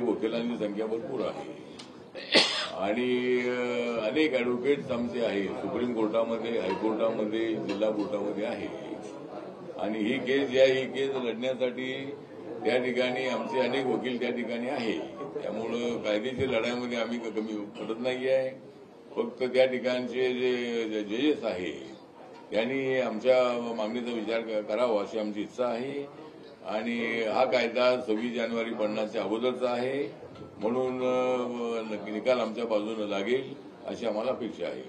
वकिलांची संख्या भरपूर आहे आणि अनेक ॲडव्होकेट्स आमचे आहे सुप्रीम कोर्टामध्ये, हायकोर्टामध्ये, जिल्हा कोर्टामध्ये आहे आणि ही केस ही केस लढण्यासाठी त्या ठिकाणी आमचे अनेक वकील त्या ठिकाणी आहे. त्यामुळं कायदेशीर लढाईमध्ये आम्ही कमी पडत नाही आहे. फक्त त्या ठिकाणचे जे जजेस आहे त्यांनी आमच्या मागणीचा विचार करावा अशी आमची इच्छा आहे आणि हा कायदा 26 जानेवारी पडण्याच्या अगोदरचा आहे म्हणून निकाल आमच्या बाजूने लागेल अशी आम्हाला अपेक्षा आहे.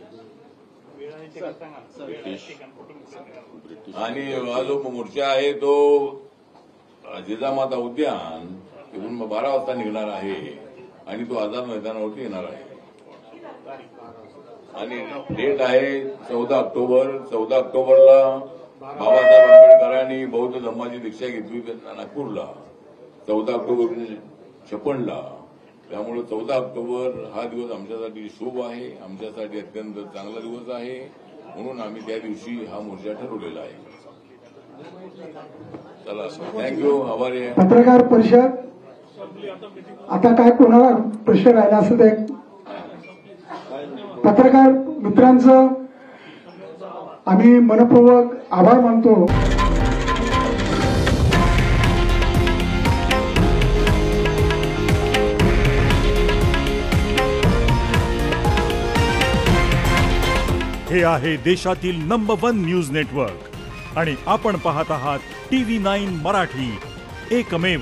आणि हा जो मोर्चा आहे तो जिजामाता उद्यान तिथून 12 वाजता निघणार आहे आणि तो आझाद मैदानावरती येणार आहे आणि डेट आहे 14 ऑक्टोबर. 14 ऑक्टोबरला बाबासाहेब आंबेडकरांनी बौद्ध धर्माची दीक्षा घेतली नागपूरला 14 ऑक्टोबर 1956ला. त्यामुळे 14 ऑक्टोबर हा दिवस आमच्यासाठी शुभ आहे, आमच्यासाठी अत्यंत चांगला दिवस आहे म्हणून आम्ही त्या दिवशी हा मोर्चा ठरवलेला आहे. चला थँक्यू, आभारी आहे. पत्रकार परिषद आता काय कोणाला प्रश्न राहिला असं ते पत्रकार मित्रांचं आम्ही मनपूर्वक आभार मानतो. हे आहे देशातील नंबर 1 न्यूज नेटवर्क आणि आपण पाहत आहात TV9 मराठी, एकमेव.